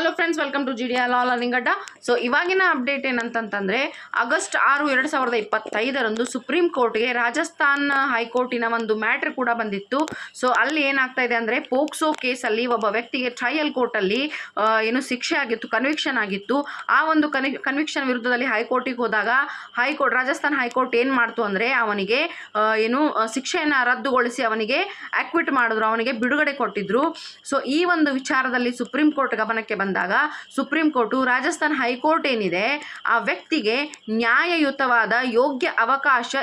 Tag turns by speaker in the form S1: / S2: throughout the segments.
S1: Hello friends, welcome to GDL law learning ಅಡ್ಡ. So ಇವಾಗಿನ update ಏನಂತಂತಂದರೆ ಆಗಸ್ಟ್ 6, 2025 ಸುಪ್ರೀಂ ಕೋರ್ಟ್ಗೆ ರಾಜಸ್ಥಾನ್ ಹೈಕೋರ್ಟಿನ ಒಂದು ಮ್ಯಾಟ್ರ್ ಕೂಡ ಬಂದಿತ್ತು. ಸೊ ಅಲ್ಲಿ ಏನಾಗ್ತಾ ಇದೆ ಅಂದರೆ ಪೋಕ್ಸೋ ಕೇಸಲ್ಲಿ ಒಬ್ಬ ವ್ಯಕ್ತಿಗೆ ಟ್ರಯಲ್ ಕೋರ್ಟಲ್ಲಿ ಏನು ಶಿಕ್ಷೆ ಆಗಿತ್ತು, ಕನ್ವಿಕ್ಷನ್ ಆಗಿತ್ತು. ಆ ಒಂದು ಕನ್ವಿಕ್ಷನ್ ವಿರುದ್ಧದಲ್ಲಿ ಹೈಕೋರ್ಟಿಗೆ ಹೋದಾಗ ರಾಜಸ್ಥಾನ್ ಹೈಕೋರ್ಟ್ ಏನು ಮಾಡ್ತು ಅಂದರೆ ಅವನಿಗೆ ಶಿಕ್ಷೆಯನ್ನು ರದ್ದುಗೊಳಿಸಿ ಅವನಿಗೆ ಆಕ್ವಿಟ್ ಮಾಡಿದ್ರು, ಅವನಿಗೆ ಬಿಡುಗಡೆ ಕೊಟ್ಟಿದ್ರು. ಸೊ ಈ ಒಂದು ವಿಚಾರದಲ್ಲಿ ಸುಪ್ರೀಂ ಕೋರ್ಟ್ ಗಮನಕ್ಕೆ ಬಂದಾಗ ಸುಪ್ರೀಂ ಕೋರ್ಟು ರಾಜಸ್ಥಾನ್ ಹೈಕೋರ್ಟ್ ಏನಿದೆ ಆ ವ್ಯಕ್ತಿಗೆ ನ್ಯಾಯಯುತವಾದ ಯೋಗ್ಯ ಅವಕಾಶ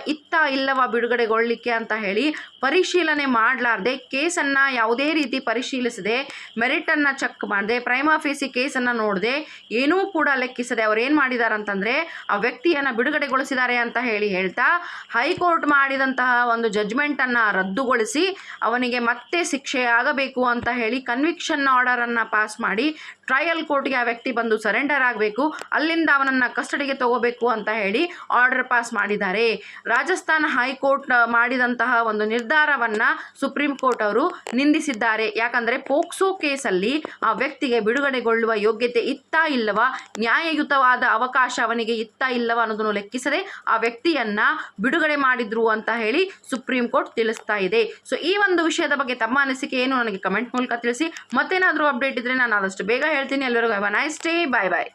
S1: ಇಲ್ಲವಾ ಬಿಡುಗಡೆಗೊಳ್ಳಲಿಕ್ಕೆ ಅಂತ ಹೇಳಿ ಪರಿಶೀಲನೆ ಮಾಡಲಾರ್ದೆ, ಕೇಸನ್ನು ಯಾವುದೇ ರೀತಿ ಪರಿಶೀಲಿಸದೆ, ಮೆರಿಟನ್ನು ಚೆಕ್ ಮಾಡದೆ, ಪ್ರೈಮಾ ಫೇಸಿ ಕೇಸನ್ನು ನೋಡದೆ, ಏನೂ ಕೂಡ ಲೆಕ್ಕಿಸದೆ ಅವ್ರು ಏನು ಮಾಡಿದ್ದಾರೆ ಅಂತಂದರೆ ಆ ವ್ಯಕ್ತಿಯನ್ನು ಬಿಡುಗಡೆಗೊಳಿಸಿದ್ದಾರೆ ಅಂತ ಹೇಳ್ತಾ ಹೈಕೋರ್ಟ್ ಮಾಡಿದಂತಹ ಒಂದು ಜಡ್ಜ್ಮೆಂಟನ್ನು ರದ್ದುಗೊಳಿಸಿ ಅವನಿಗೆ ಮತ್ತೆ ಶಿಕ್ಷೆ ಆಗಬೇಕು ಅಂತ ಹೇಳಿ ಕನ್ವಿಕ್ಷನ್ ಆರ್ಡರನ್ನು ಪಾಸ್ ಮಾಡಿ ಟ್ರಯಲ್ ಕೋರ್ಟ್ಗೆ ಆ ವ್ಯಕ್ತಿ ಬಂದು ಸರೆಂಡರ್ ಆಗಬೇಕು, ಅಲ್ಲಿಂದ ಅವನನ್ನು ಕಸ್ಟಡಿಗೆ ತಗೋಬೇಕು ಅಂತ ಹೇಳಿ ಆರ್ಡರ್ ಪಾಸ್ ಮಾಡಿದ್ದಾರೆ. ರಾಜಸ್ಥಾನ್ ಹೈಕೋರ್ಟ್ ಮಾಡಿದಂತಹ ಒಂದು ನಿರ್ಧಾರವನ್ನು ಸುಪ್ರೀಂ ಕೋರ್ಟ್ ಅವರು ನಿಂದಿಸಿದ್ದಾರೆ. ಯಾಕಂದರೆ ಪೋಕ್ಸೋ ಕೇಸಲ್ಲಿ ಆ ವ್ಯಕ್ತಿಗೆ ಬಿಡುಗಡೆಗೊಳ್ಳುವ ಯೋಗ್ಯತೆ ಇಲ್ಲವಾ, ನ್ಯಾಯಯುತವಾದ ಅವಕಾಶ ಅವನಿಗೆ ಇಲ್ಲವಾ ಅನ್ನೋದನ್ನು ಲೆಕ್ಕಿಸದೆ ಆ ವ್ಯಕ್ತಿಯನ್ನು ಬಿಡುಗಡೆ ಮಾಡಿದ್ರು ಅಂತ ಹೇಳಿ ಸುಪ್ರೀಂ ಕೋರ್ಟ್ ತಿಳಿಸ್ತಾ ಇದೆ. ಸೊ ಈ ಒಂದು ವಿಷಯದ ಬಗ್ಗೆ ತಮ್ಮ ಅನಿಸಿಕೆ ಏನು ನನಗೆ ಕಮೆಂಟ್ ಮೂಲಕ ತಿಳಿಸಿ. ಮತ್ತೇನಾದರೂ ಅಪ್ಡೇಟ್ ಇದ್ದರೆ ನಾನು ಆದಷ್ಟು ಬೇಗ ಹೇಳ್ತೀನಿ. ಎಲ್ಲರಿಗೂ have a nice day. Bye bye.